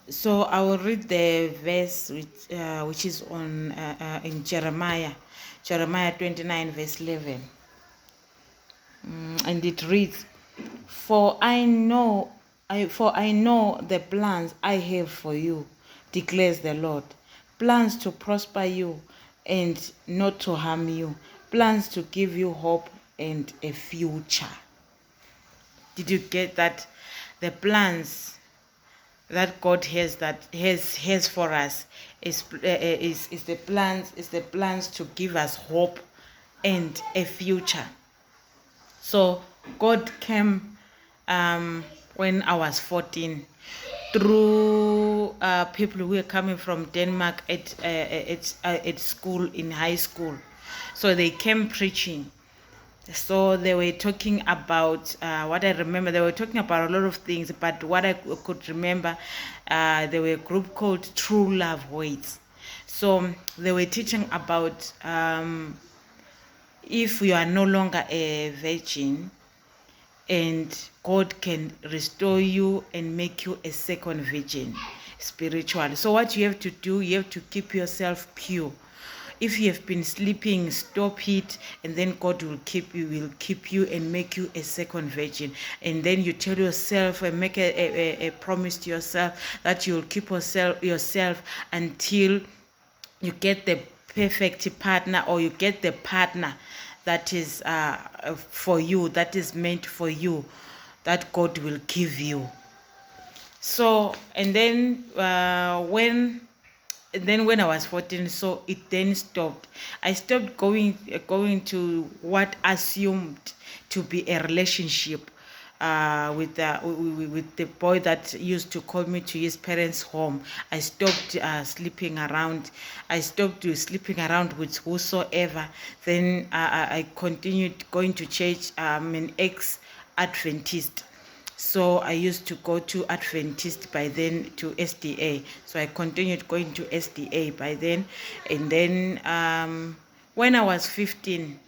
So I will read the verse which is on in Jeremiah 29 verse 11. And it reads, For I know the plans I have for you, declares the Lord. Plans to prosper you and not to harm you. Plans to give you hope and a future. Did you get that? The plans that God has for us is the plans to give us hope and a future. So God came when I was 14 through people who were coming from Denmark at school, in high school. So they came preaching. So they were talking about what I remember. They were talking about a lot of things, but what I could remember, they were a group called True Love Waits. So they were teaching about if you are no longer a virgin, and God can restore you and make you a second virgin spiritually. So what you have to do, you have to keep yourself pure. If you have been sleeping, stop it, and then God will keep you and make you a second virgin. And then you tell yourself and make a promise to yourself that you'll keep yourself until you get the perfect partner, or you get the partner that is for you, that is meant for you, that God will give you. So, and then when I was 14, so it then stopped. I stopped going to what assumed to be a relationship with the boy that used to call me to his parents' home. I stopped sleeping around. I stopped sleeping around with whosoever. Then I continued going to church. I'm an ex-Adventist. So I used to go to Adventist by then, to SDA. So I continued going to SDA by then. And then when I was 15,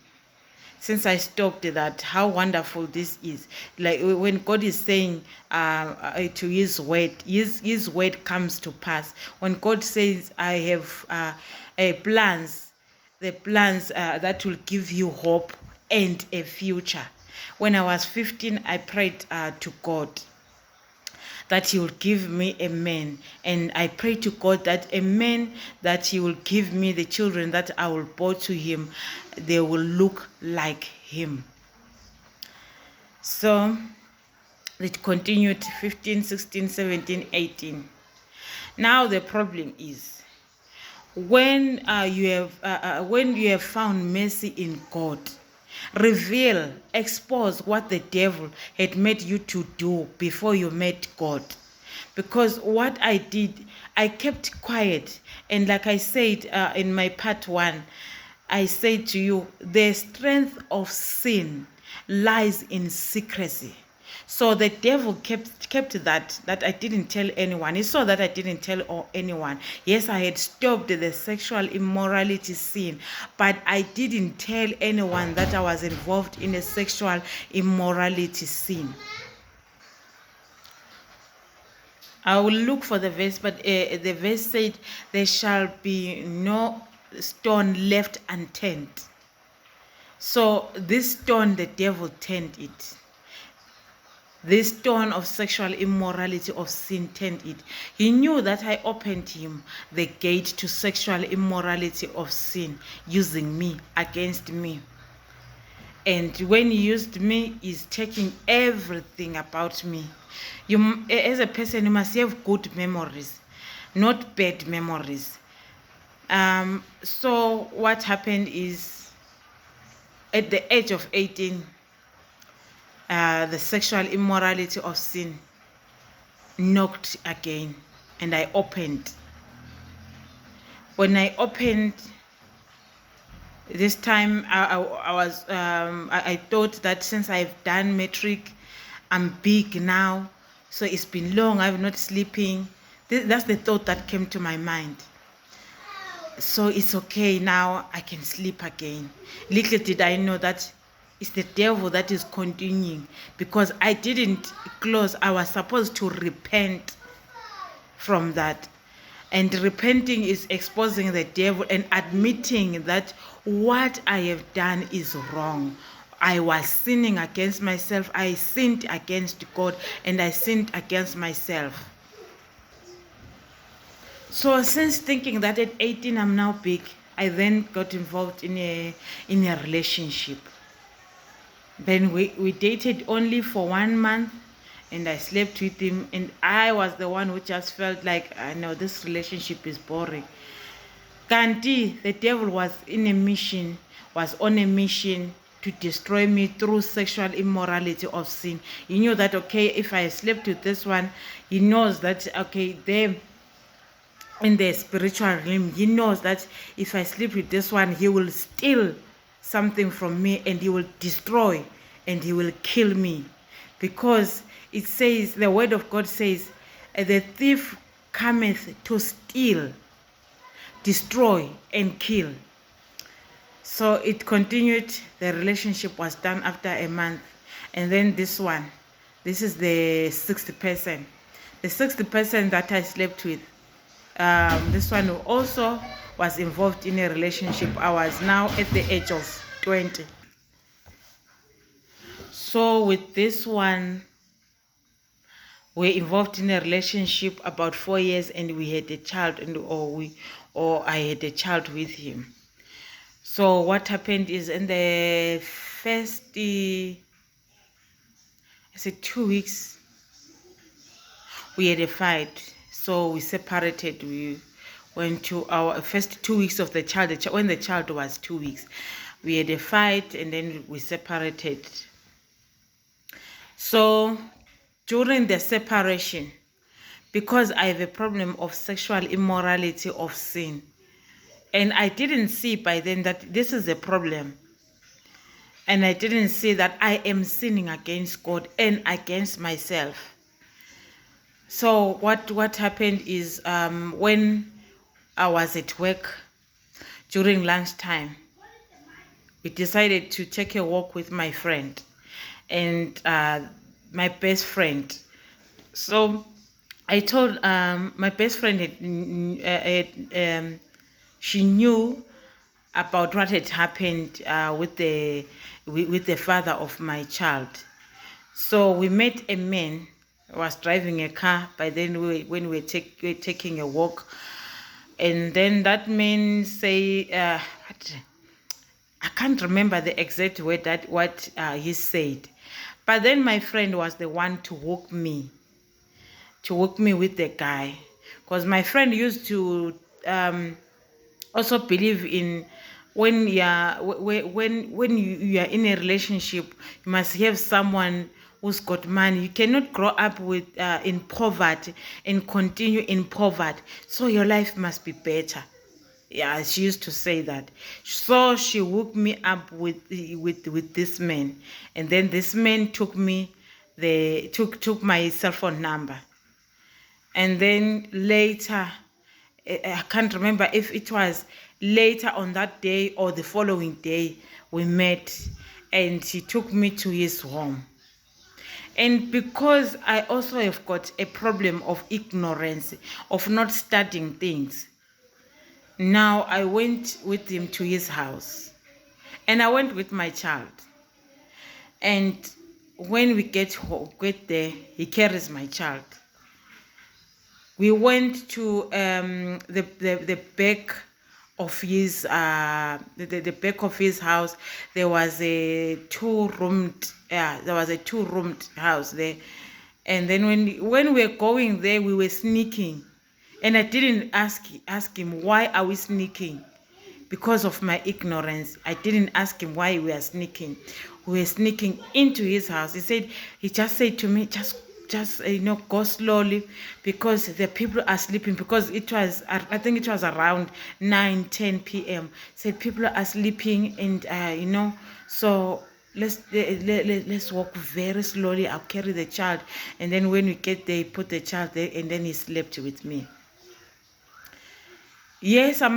since I stopped that, how wonderful this is. Like when God is saying to his word comes to pass. When God says, I have plans, the plans that will give you hope and a future. When I was 15, I prayed to God that he will give me a man, and I pray to God that a man that he will give me, the children that I will bear to him, they will look like him. So it continued 15, 16, 17, 18. Now the problem is when you have found mercy in God, reveal, expose what the devil had made you to do before you met God. Because what I did, I kept quiet. And like I said in my part 1, I said to you, the strength of sin lies in secrecy. So the devil kept that I didn't tell anyone. He saw that I didn't tell anyone. Yes, I had stopped the sexual immorality sin, but I didn't tell anyone that I was involved in a sexual immorality sin. I will look for the verse, but the verse said, there shall be no stone left unturned. So this stone, the devil turned it. This stone of sexual immorality, of sin, turned it. He knew that I opened him the gate to sexual immorality of sin, using me, against me. And when he used me, he's taking everything about me. You, as a person, you must have good memories, not bad memories. So what happened is, at the age of 18, the sexual immorality of sin knocked again, and I opened. When I opened, this time I thought that since I've done matric, I'm big now, so it's been long, I'm not sleeping. That's the thought that came to my mind. So it's okay now, I can sleep again. Little did I know that it's the devil that is continuing, because I didn't close. I was supposed to repent from that. And repenting is exposing the devil and admitting that what I have done is wrong. I was sinning against myself. I sinned against God, and I sinned against myself. So since thinking that at 18 I'm now big, I then got involved in a relationship. Then we dated only for 1 month, and I slept with him, and I was the one who just felt like, I know this relationship is boring. Kanti, the devil was on a mission to destroy me through sexual immorality of sin. He knew that, okay, if I slept with this one, he knows that, okay, there in the spiritual realm, he knows that if I sleep with this one, he will steal something from me, and he will destroy, and he will kill me. Because it says, the word of God says, the thief cometh to steal, destroy, and kill. So it continued. The relationship was done after a month. And then this is the sixth person. The sixth person that I slept with, this one also was involved in a relationship. I was now at the age of 20. So with this one, we're involved in a relationship about 4 years, and we had a child, or I had a child with him. So what happened is, in the first 2 weeks, we had a fight. So we separated. We went to our first 2 weeks of the child. When the child was 2 weeks, we had a fight, and then we separated. So during the separation, because I have a problem of sexual immorality of sin, and I didn't see by then that this is a problem, and I didn't see that I am sinning against God and against myself. So what happened is, when I was at work during lunchtime, we decided to take a walk with my friend and my best friend. So I told my best friend she knew about what had happened with the father of my child. So we met a man who was driving a car. By then, when we were taking a walk, and then that man say, I can't remember the exact word what he said, but then my friend was the one to walk me with the guy, because my friend used to also believe in, when you are in a relationship, you must have someone who's got money. You cannot grow up with in poverty and continue in poverty. So your life must be better. Yeah, she used to say that. So she hooked me up with this man, and then this man took my cell phone number, and then later, I can't remember if it was later on that day or the following day, we met, and he took me to his home. And because I also have got a problem of ignorance, of not studying things, now I went with him to his house, and I went with my child. And when we get there, he carries my child. We went to the back of his the back of his house. There was a two-roomed house there. And then when we were going there, we were sneaking, and I didn't ask him, why are we sneaking? Because of my ignorance, I didn't ask him why we are sneaking. We were sneaking into his house. He just said to me, just go slowly, because the people are sleeping. Because I think it was around 9-10 p.m. Said people are sleeping, and so let's walk very slowly. I'll carry the child, and then when we get there, put the child there, and then he slept with me. Yes, I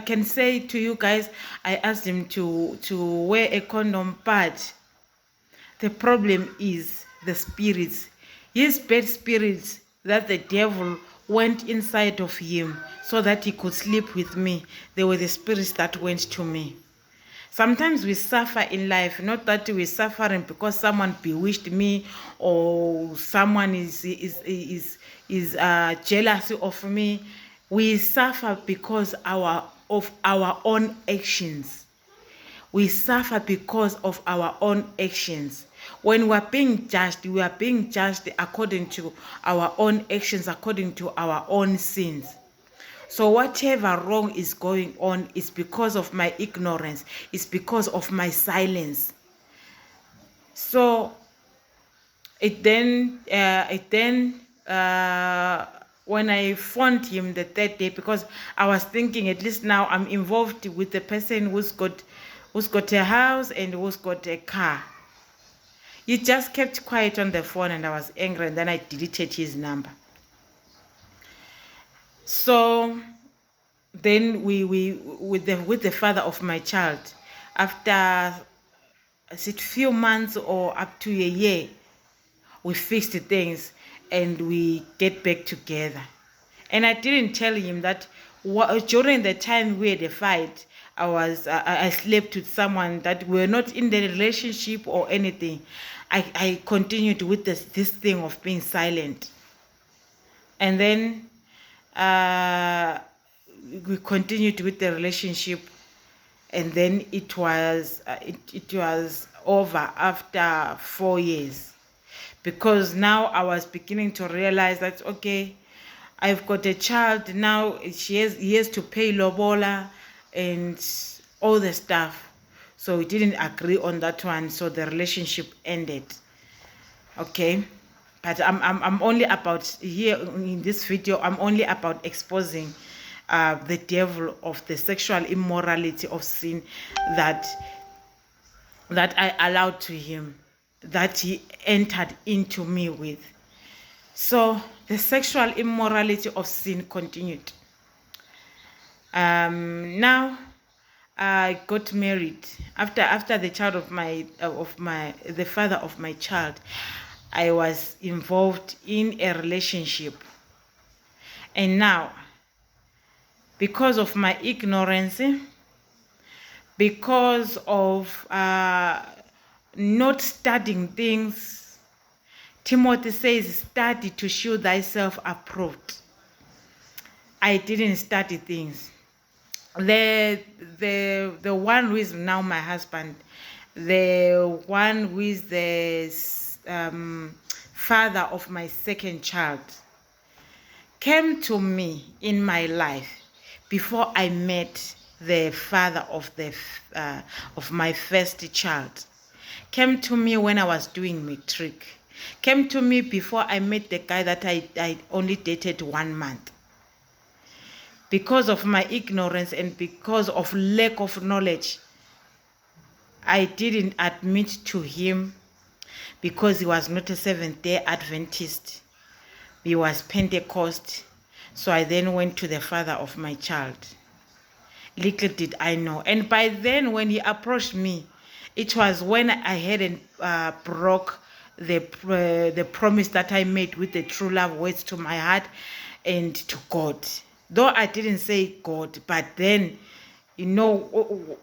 can say to you guys, I asked him to wear a condom, but the problem is the spirits. His bad spirits that the devil went inside of him so that he could sleep with me. They were the spirits that went to me. Sometimes we suffer in life, not that we're suffering because someone bewitched me or someone is jealous of me. We suffer because of our own actions. We suffer because of our own actions. When we are being judged according to our own actions, according to our own sins. So whatever wrong is going on is because of my ignorance. It's because of my silence. So when I phoned him the third day, because I was thinking at least now I'm involved with the person who's got a house and who's got a car. He just kept quiet on the phone and I was angry, and then I deleted his number. So then with the father of my child, after is it few months or up to a year, we fixed things and we get back together. And I didn't tell him that during the time we had a fight, I slept with someone that we're not in the relationship or anything. I continued with this thing of being silent. And then we continued with the relationship, and then it was over after 4 years, because now I was beginning to realize that, okay, I've got a child now. He has to pay lobola and all the stuff. So we didn't agree on that one, so the relationship ended. Okay, but I'm only about here in this video. I'm only about exposing the devil of the sexual immorality of sin that I allowed to him, that he entered into me with. So the sexual immorality of sin continued. Now I got married after the child of the father of my child. I was involved in a relationship, and now, because of my ignorance, because of not studying things, Timothy says, study to show thyself approved. I didn't study things. The one who is now my husband, the one who is the father of my second child, came to me in my life before I met the father of my first child. Came to me when I was doing matric. Came to me before I met the guy that I only dated 1 month. Because of my ignorance and because of lack of knowledge, I didn't admit to him, because he was not a Seventh-day Adventist. He was Pentecost. So I then went to the father of my child. Little did I know. And by then, when he approached me, it was when I hadn't broke the promise that I made with the true love words to my heart and to God. Though I didn't say God, but then, you know,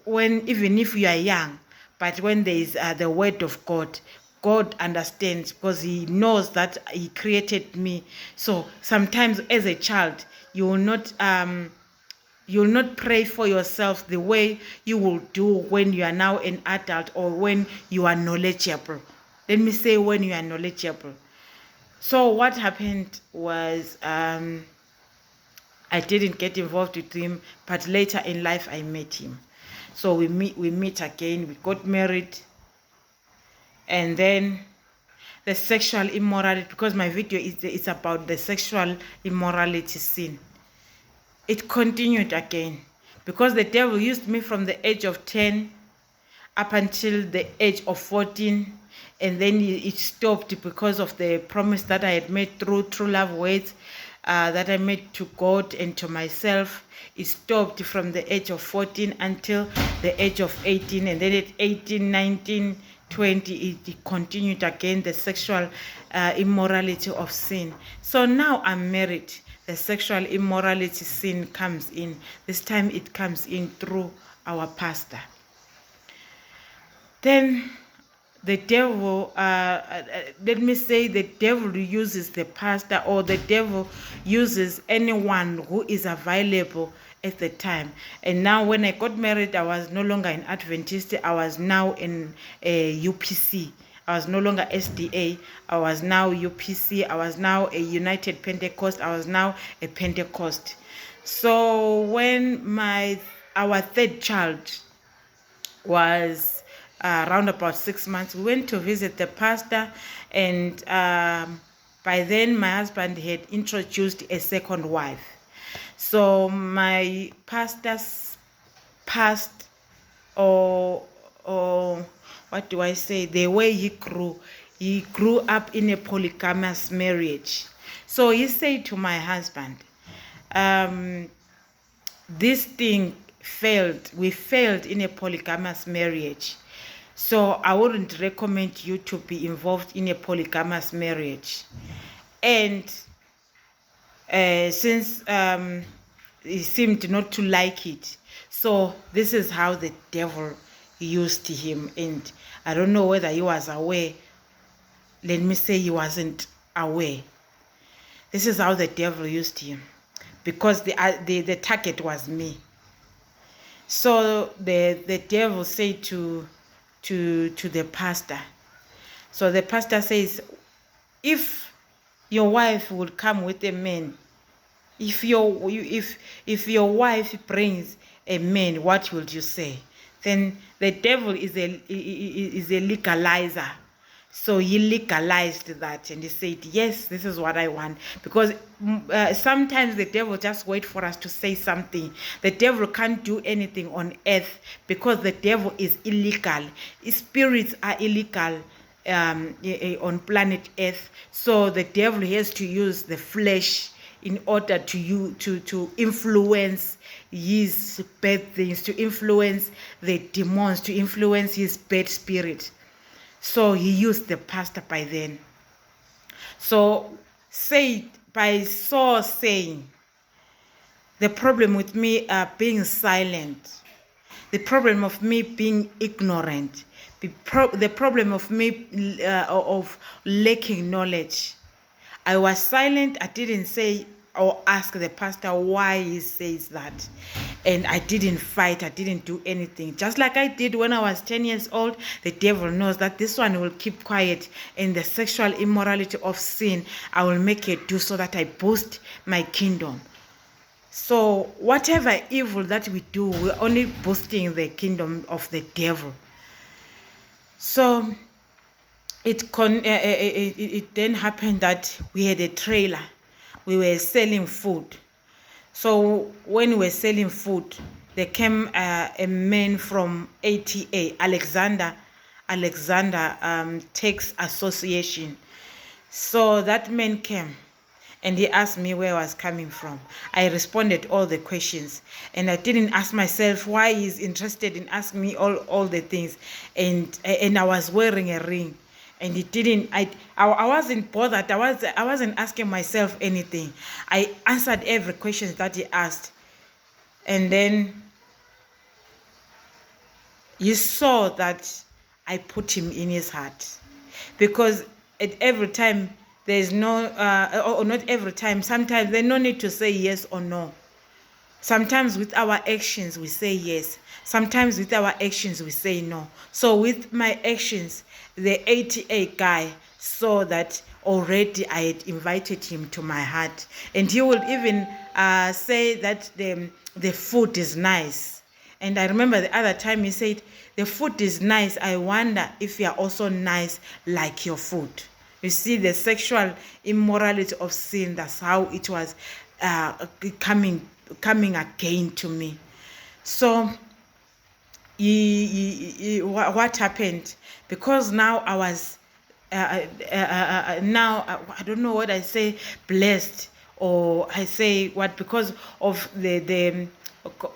when even if you are young, but when there is the word of God, God understands, because he knows that he created me. So sometimes as a child, you will not pray for yourself the way you will do when you are now an adult, or when you are knowledgeable. Let me say, when you are knowledgeable. So what happened was, I didn't get involved with him, but later in life I met him. So we meet again, we got married. And then the sexual immorality, because my video is about the sexual immorality sin, it continued again, because the devil used me from the age of 10 up until the age of 14, and then it stopped because of the promise that I had made through true love words that I made to God and to myself. It stopped from the age of 14 until the age of 18, and then at 18, 19, 20, it continued again, the sexual immorality of sin. So now I'm married. The sexual immorality sin comes in. This time it comes in through our pastor. Then the devil, let me say, the devil uses the pastor, or the devil uses anyone who is available at the time. And now when I got married, I was no longer an Adventist. I was now in a UPC. I was no longer SDA. I was now UPC. I was now a United Pentecost. I was now a Pentecost. So when our third child was around about 6 months, we went to visit the pastor, and by then my husband had introduced a second wife. So my pastor's past, or what do I say, the way he grew up in a polygamous marriage. So he said to my husband, this thing failed. We failed in a polygamous marriage. So I wouldn't recommend you to be involved in a polygamous marriage. And since he seemed not to like it, so this is how the devil used him. And I don't know whether he was aware. Let me say he wasn't aware. This is how the devil used him, because the target was me. So the devil said to the pastor. So the pastor says, if your wife would come with a man, if your wife brings a man, what will you say? Then the devil is a legalizer. So he legalized that, and he said, yes, this is what I want. Because sometimes the devil just waits for us to say something. The devil can't do anything on earth because the devil is illegal. Spirits are illegal on planet Earth. So the devil has to use the flesh in order to influence his bad things, to influence the demons, to influence his bad spirit. So he used the pastor by then. So said by Saul saying, the problem with me being silent, the problem of me being ignorant, the problem of me of lacking knowledge. I was silent. I didn't say or ask the pastor why he says that. And I didn't fight. I didn't do anything. Just like I did when I was 10 years old, the devil knows that this one will keep quiet. In the sexual immorality of sin, I will make it do so that I boost my kingdom. So whatever evil that we do, we're only boosting the kingdom of the devil. So it then happened that we had a trailer. We were selling food. So when we were selling food, there came a man from ATA, Alexander Tax Association. So that man came, and he asked me where I was coming from. I responded all the questions, and I didn't ask myself why he's interested in asking me all the things. And I was wearing a ring. And it didn't. I wasn't bothered. I wasn't asking myself anything. I answered every question that he asked, and then you saw that I put him in his heart, because at every time there's no, or not every time. Sometimes there's no need to say yes or no. Sometimes with our actions we say yes. Sometimes with our actions we say no. So with my actions, the ATA guy saw that already I had invited him to my heart. And he would even say that the food is nice. And I remember the other time he said, the food is nice. I wonder if you are also nice like your food. You see, the sexual immorality of sin, that's how it was coming again to me. So what happened? Because now I was now I don't know what I say, blessed, or I say what, because of the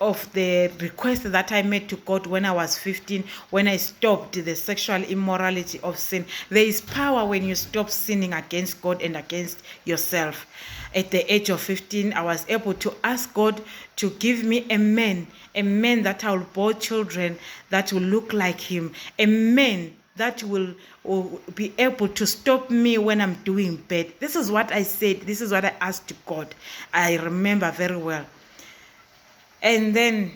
of the request that I made to God when I was 15, when I stopped the sexual immorality of sin. There is power when you stop sinning against God and against yourself. At the age of 15, I was able to ask God to give me a man that I will bear children that will look like him, a man that will be able to stop me when I'm doing bad. This is what I said. This is what I asked God. I remember very well. And then,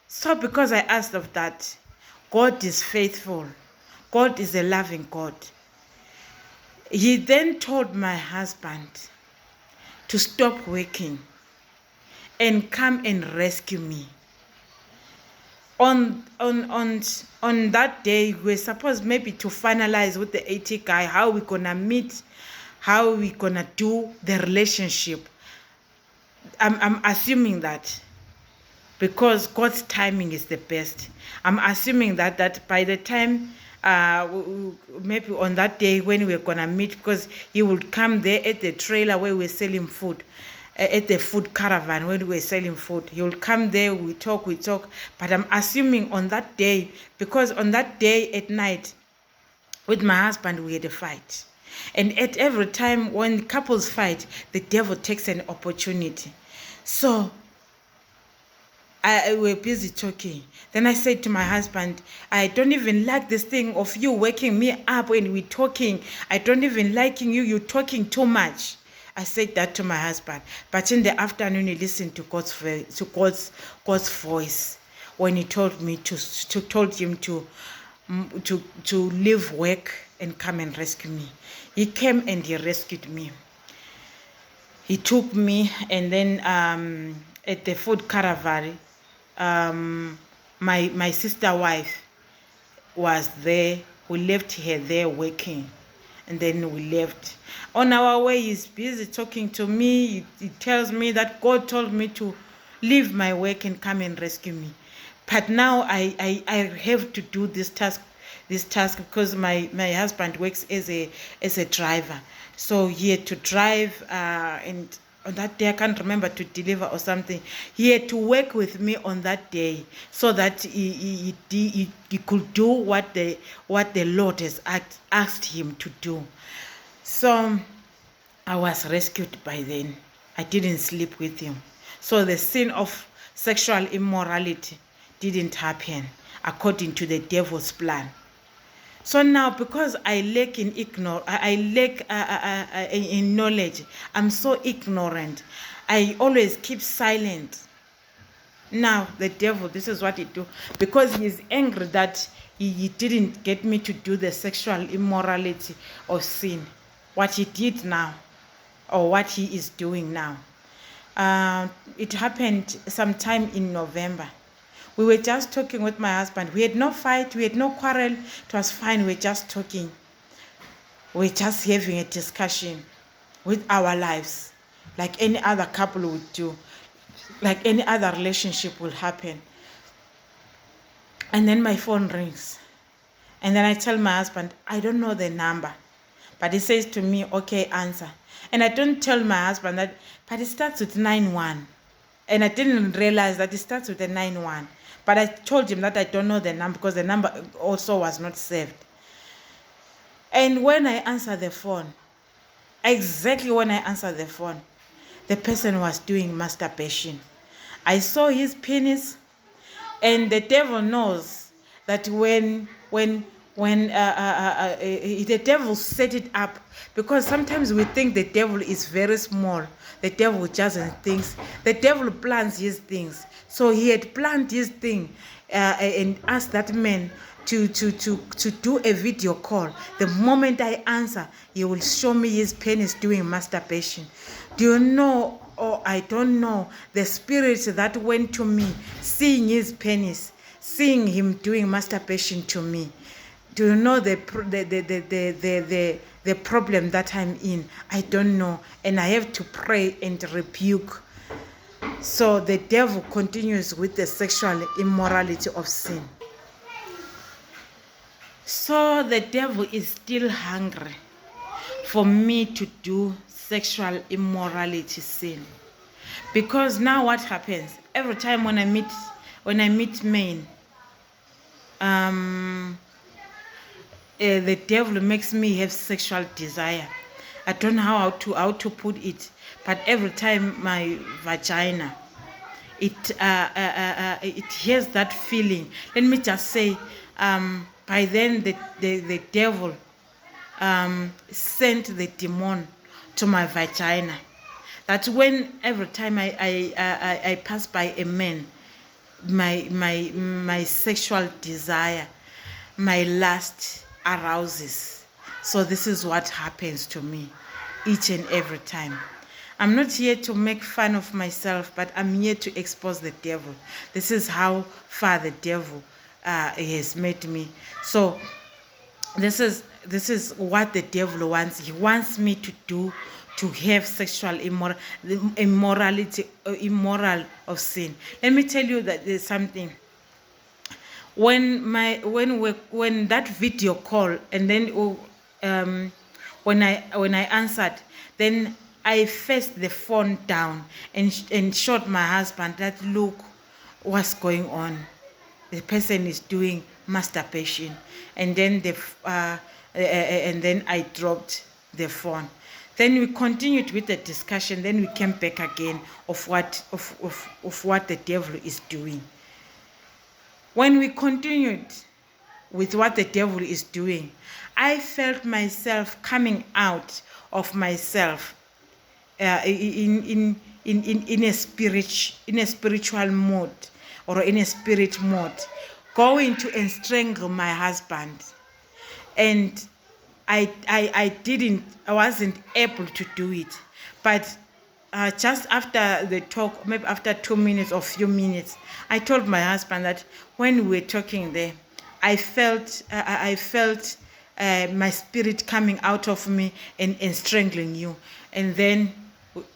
so because I asked of that, God is faithful. God is a loving God. He then told my husband to stop working and come and rescue me. On that day, we were supposed maybe to finalize with the AT guy how we're gonna meet, how we're gonna do the relationship. I'm assuming that, because God's timing is the best. I'm assuming that by the time, maybe on that day when we're gonna meet, because he would come there at the trailer where we're selling food, at the food caravan when we're selling food. He will come there, we talk. But I'm assuming on that day, because on that day at night, with my husband, we had a fight. And at every time when couples fight, the devil takes an opportunity. So we're busy talking. Then I said to my husband, I don't even like this thing of you waking me up when we're talking. I don't even liking you. You're talking too much. I said that to my husband. But in the afternoon, he listened to God's voice when he told me told him to leave work and come and rescue me. He came and he rescued me. He took me, and then at the food caravan, my sister wife was there. We left her there working, and then we left. On our way, he's busy talking to me. He tells me that God told me to leave my work and come and rescue me. But now I have to do this task because my husband works as a driver. So he had to drive, and on that day, I can't remember, to deliver or something. He had to work with me on that day so that he could do what the Lord has asked him to do. So I was rescued by then. I didn't sleep with him. So the sin of sexual immorality didn't happen according to the devil's plan. So now, because I lack in in knowledge, I'm so ignorant. I always keep silent. Now the devil, this is what he do, because he's angry that he didn't get me to do the sexual immorality of sin. What he did now, or what he is doing now. It happened sometime in November. We were just talking with my husband. We had no fight. We had no quarrel. It was fine. We were just talking. We were just having a discussion with our lives, like any other couple would do, like any other relationship will happen. And then my phone rings. And then I tell my husband, I don't know the number. But he says to me, okay, answer. And I don't tell my husband that, but it starts with 91. And I didn't realize that it starts with a 91. But I told him that I don't know the number because the number also was not saved. And when I answered the phone, exactly when I answered the phone, the person was doing masturbation. I saw his penis, and the devil knows that when the devil set it up, because sometimes we think the devil is very small. The devil doesn't think. The devil plans his things. So he had planned his thing and asked that man to do a video call. The moment I answer, he will show me his penis doing masturbation. Do you know, or I don't know, the spirit that went to me, seeing his penis, seeing him doing masturbation to me. Do you know the problem that I'm in? I don't know, and I have to pray and rebuke. So the devil continues with the sexual immorality of sin. So the devil is still hungry for me to do sexual immorality sin. Because now what happens? every time when I meet men, the devil makes me have sexual desire. I don't know how to put it, but every time my vagina, it has that feeling. Let me just say, by then the devil sent the demon to my vagina. That when every time I pass by a man, my sexual desire, my lust arouses. So this is what happens to me each and every time. I'm not here to make fun of myself, but I'm here to expose the devil. This is how far the devil has made me. So this is what the devil wants. He wants me to do, to have sexual immorality, immoral of sin. Let me tell you that there's something. When that video call, and then when I answered, then I faced the phone down and showed my husband that, look what's going on. The person is doing masturbation, and then and then I dropped the phone. Then we continued with the discussion. Then we came back again of what the devil is doing. When we continued with what the devil is doing, I felt myself coming out of myself in a spiritual mode, or in a spirit mode, going to strangle my husband. And I wasn't able to do it. But just after the talk, maybe after 2 minutes or few minutes, I told my husband that when we were talking there, I felt my spirit coming out of me and strangling you. And then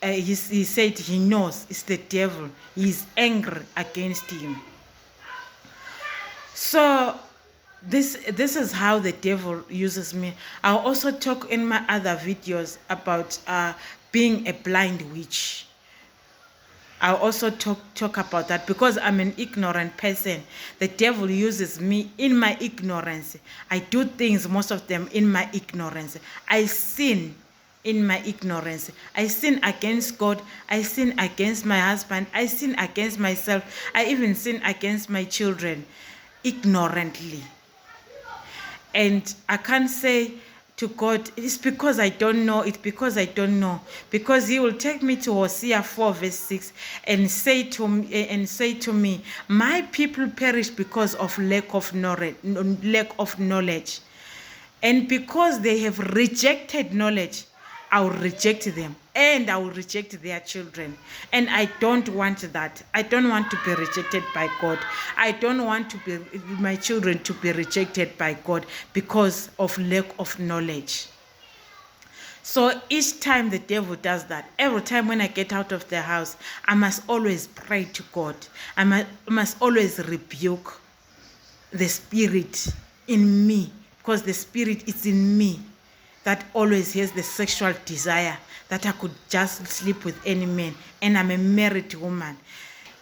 he said he knows it's the devil. He's angry against him. So this is how the devil uses me. I'll also talk in my other videos about being a blind witch. I'll also talk about that, because I'm an ignorant person. The devil uses me in my ignorance. I do things, most of them in my ignorance. I sin in my ignorance. I sin against God. I sin against my husband. I sin against myself. I even sin against my children ignorantly. And I can't say to God, it's because I don't know. It's because I don't know. Because He will take me to Hosea 4 verse 6 and say to me, my people perish because of lack of knowledge. And because they have rejected knowledge, I will reject them, and I will reject their children. And I don't want that. I don't want to be rejected by God. I don't want my children to be rejected by God because of lack of knowledge. So each time the devil does that, every time when I get out of the house, I must always pray to God. I must always rebuke the spirit in me, because the spirit is in me that always has the sexual desire that I could just sleep with any man, and I'm a married woman.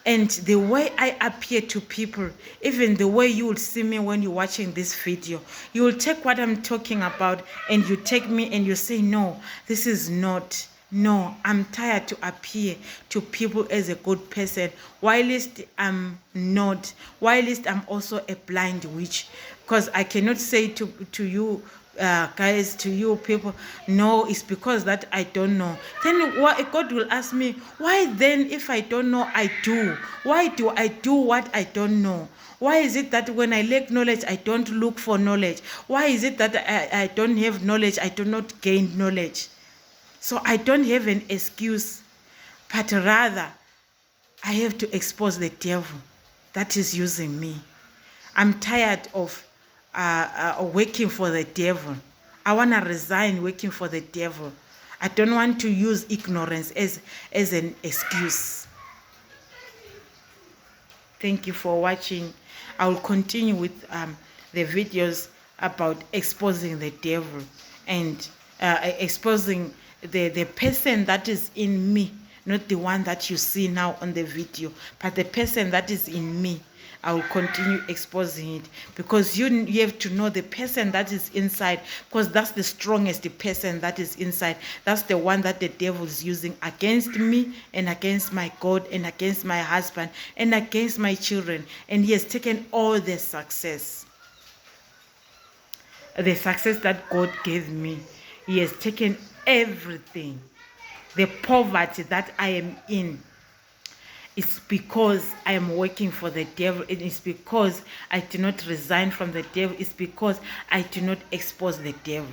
And the way I appear to people, even the way you will see me when you're watching this video, you will take what I'm talking about and you take me and you say, no, this is not. No, I'm tired to appear to people as a good person, whilst I'm not, whilst I'm also a blind witch. Because I cannot say to you, guys, to you people, no, it's because that I don't know. Then God will ask me, why then, if I don't know, I do? Why do I do what I don't know? Why is it that when I lack knowledge, I don't look for knowledge? Why is it that I don't have knowledge, I do not gain knowledge? So I don't have an excuse, but rather I have to expose the devil that is using me. I'm tired of working for the devil. I want to resign working for the devil. I don't want to use ignorance as an excuse. Thank you for watching. I will continue with the videos about exposing the devil and exposing the person that is in me, not the one that you see now on the video, but the person that is in me. I will continue exposing it, because you have to know the person that is inside, because that's the strongest person that is inside. That's the one that the devil is using against me and against my God and against my husband and against my children. And he has taken all the success that God gave me. He has taken everything. The poverty that I am in, it's because I am working for the devil. It is because I do not resign from the devil. It's because I do not expose the devil.